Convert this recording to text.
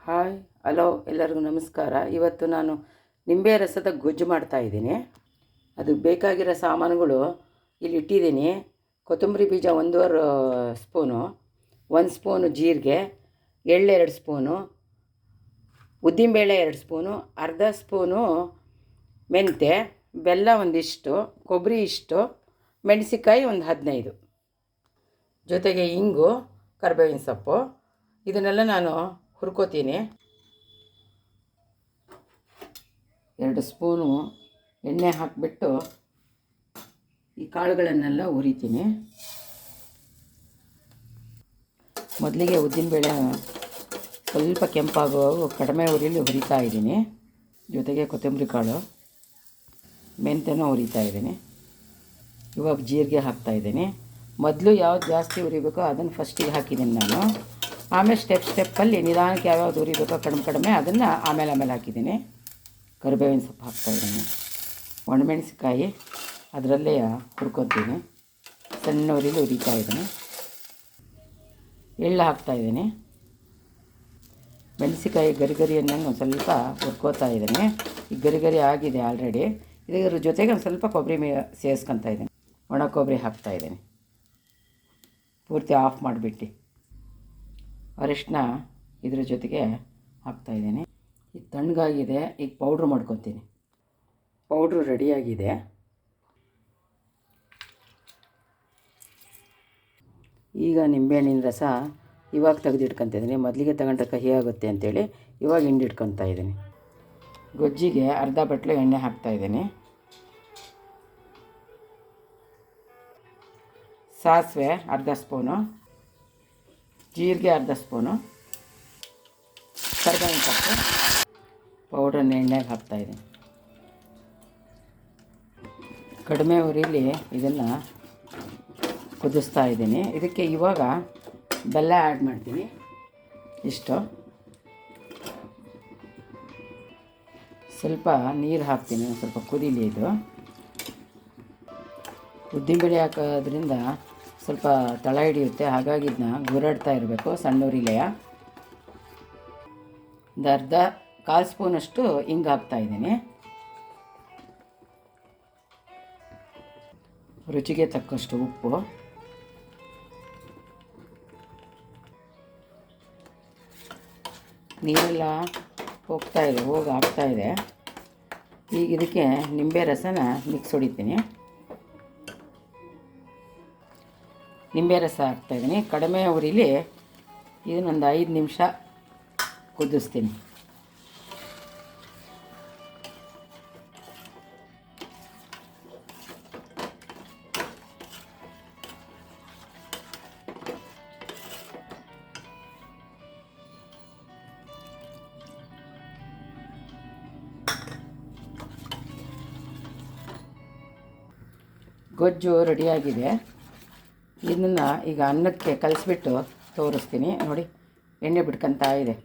Hi hello ಎಲ್ಲರಿಗೂ ನಮಸ್ಕಾರ. ಇವತ್ತು ನಾನು ನಿಂಬೆ ರಸದ ಗೊಜ್ಜು ಮಾಡ್ತಾಯಿದ್ದೀನಿ. ಅದಕ್ಕೆ ಬೇಕಾಗಿರೋ ಸಾಮಾನುಗಳು ಇಲ್ಲಿ ಇಟ್ಟಿದ್ದೀನಿ. ಕೊತ್ತಂಬರಿ ಬೀಜ 1.5 ಸ್ಪೂನು, 1 ಸ್ಪೂನು ಜೀರಿಗೆ, ಎಳ್ಳು 2 ಸ್ಪೂನು, ಉದ್ದಿನಬೇಳೆ 2 ಸ್ಪೂನು, ಅರ್ಧ ಸ್ಪೂನು ಮೆಂತ್ಯ, ಬೆಲ್ಲ ಒಂದಿಷ್ಟು, ಕೊಬ್ಬರಿ ಇಷ್ಟು, ಮೆಣಸಿಕಾಯಿ ಒಂದು 15, ಜೊತೆಗೆ ಇಂಗು, ಕರಿಬೇವಿನ ಸೊಪ್ಪು. ಇದನ್ನೆಲ್ಲ ನಾನು ಹುರ್ಕೋತೀನಿ. 2 ಸ್ಪೂನು ಎಣ್ಣೆ ಹಾಕಿಬಿಟ್ಟು ಈ ಕಾಳುಗಳನ್ನೆಲ್ಲ ಹುರಿತೀನಿ. ಮೊದಲಿಗೆ ಉದ್ದಿನಬೇಳೆ ಸ್ವಲ್ಪ ಕೆಂಪಾಗೋ ಕಡಿಮೆ ಉರಿಲಿ ಹುರಿತಾ ಇದ್ದೀನಿ. ಜೊತೆಗೆ ಕೊತ್ತಂಬರಿ ಕಾಳು, ಮೆಂತ್ಯನೂ ಹುರಿತಾ ಇದ್ದೀನಿ. ಇವಾಗ ಜೀರಿಗೆ ಹಾಕ್ತಾಯಿದ್ದೀನಿ. ಮೊದಲು ಯಾವ್ದು ಜಾಸ್ತಿ ಹುರಿಬೇಕೋ ಅದನ್ನು ಫಸ್ಟಿಗೆ ಹಾಕಿದ್ದೀನಿ ನಾನು. ಆಮೇಲೆ ಸ್ಟೆಪ್ಪಲ್ಲಿ ನಿಧಾನಕ್ಕೆ ಯಾವ್ಯಾವ್ದು ಹುರಿಬೇಕೋ ಕಡಿಮೆ ಅದನ್ನು ಆಮೇಲೆ ಹಾಕಿದ್ದೀನಿ. ಕರಿಬೇವಿನ ಸೊಪ್ಪು ಹಾಕ್ತಾಯಿದ್ದೀನಿ. ಒಣಮೆಣಸಿಕಾಯಿ ಅದರಲ್ಲೇ ಹುರ್ಕೊತೀನಿ. ಸಣ್ಣ ಉರಿಲಿ ಹುರಿತಾ ಇದ್ದೀನಿ. ಎಳ್ಳು ಹಾಕ್ತಾಯಿದ್ದೀನಿ. ಮೆಣಸಿಕಾಯಿ ಗರಿಯನ್ನು ಒಂದು ಸ್ವಲ್ಪ ಹುರ್ಕೋತಾ ಇದ್ದೀನಿ. ಈ ಗರಿ ಆಗಿದೆ ಆಲ್ರೆಡಿ. ಇದರ ಜೊತೆಗೆ ಒಂದು ಸ್ವಲ್ಪ ಕೊಬ್ಬರಿ ಸೇರಿಸ್ಕೊತಾ ಇದ್ದೀನಿ. ಒಣ ಕೊಬ್ಬರಿ ಹಾಕ್ತಾಯಿದ್ದೀನಿ. ಪೂರ್ತಿ ಆಫ್ ಮಾಡಿಬಿಟ್ಟು ಅರಿಶಿನ ಇದ್ರ ಜೊತೆಗೆ ಹಾಕ್ತಾಯಿದ್ದೀನಿ. ಇದು ತಣ್ಣಗಾಗಿದೆ. ಈಗ ಪೌಡ್ರ್ ಮಾಡ್ಕೊತೀನಿ. ಪೌಡ್ರು ರೆಡಿಯಾಗಿದೆ. ಈಗ ನಿಂಬೆಹಣ್ಣಿನ ರಸ ಇವಾಗ ತೆಗೆದಿಟ್ಕೊತಿದ್ದೀನಿ. ಮೊದಲಿಗೆ ತಗೊಂಡ್ರೆ ಕಹಿ ಆಗುತ್ತೆ ಅಂಥೇಳಿ ಇವಾಗ ಹಿಂಡಿಟ್ಕೊತಾ ಇದ್ದೀನಿ. ಗೊಜ್ಜಿಗೆ ಅರ್ಧ ಬಟ್ಲು ಎಣ್ಣೆ ಹಾಕ್ತಾಯಿದ್ದೀನಿ. ಸಾಸಿವೆ ಅರ್ಧ ಸ್ಪೂನು, ಜೀರಿಗೆ ಅರ್ಧ ಸ್ಪೂನು, ಕರಿಬೇವಿನ ಸೊಪ್ಪು, ಪೌಡ್ರನ್ನ ಎಣ್ಣೆಗೆ ಹಾಕ್ತಾಯಿದ್ದೀನಿ. ಕಡಿಮೆ ಉರಿಲಿ ಇದನ್ನು ಕುದಿಸ್ತಾ ಇದ್ದೀನಿ. ಇದಕ್ಕೆ ಇವಾಗ ಬೆಲ್ಲ ಆ್ಯಡ್ ಮಾಡ್ತೀನಿ. ಇಷ್ಟು ಸ್ವಲ್ಪ ನೀರು ಹಾಕ್ತೀನಿ. ಸ್ವಲ್ಪ ಕುದೀಲಿ ಇದು. ಉದ್ದಿನಬೇಳೆ ಹಾಕೋದ್ರಿಂದ ಸ್ವಲ್ಪ ತಳ ಹಿಡಿಯುತ್ತೆ. ಹಾಗಾಗಿ ಇದನ್ನ ಗುರಾಡ್ತಾ ಇರಬೇಕು ಸಣ್ಣ ಉರಿಲೆಯ. ಒಂದು ಅರ್ಧ ಕಾಲು ಸ್ಪೂನಷ್ಟು ಹಿಂಗೆ ಹಾಕ್ತಾಯಿದ್ದೀನಿ. ರುಚಿಗೆ ತಕ್ಕಷ್ಟು ಉಪ್ಪು, ನೀರೆಲ್ಲ ಹೋಗಿ ಆಗ್ತಾಯಿದೆ. ಈಗ ಇದಕ್ಕೆ ನಿಂಬೆ ರಸನ ಮಿಕ್ಸ್ ಹೊಡಿತೀನಿ. ನಿಂಬೆ ರಸ ಹಾಕ್ತಾಯಿದ್ದೀನಿ. ಕಡಿಮೆ ಉರಿಲಿ ಇದನ್ನೊಂದು 5 ನಿಮಿಷ ಕುದಿಸ್ತೀನಿ. ಗೊಜ್ಜು ರೆಡಿಯಾಗಿದೆ. ಇದನ್ನು ಈಗ ಅನ್ನಕ್ಕೆ ಕಲಿಸ್ಬಿಟ್ಟು ತೋರಿಸ್ತೀನಿ. ನೋಡಿ, ಎಣ್ಣೆ ಬಿಟ್ಕೊತಾ ಇದೆ.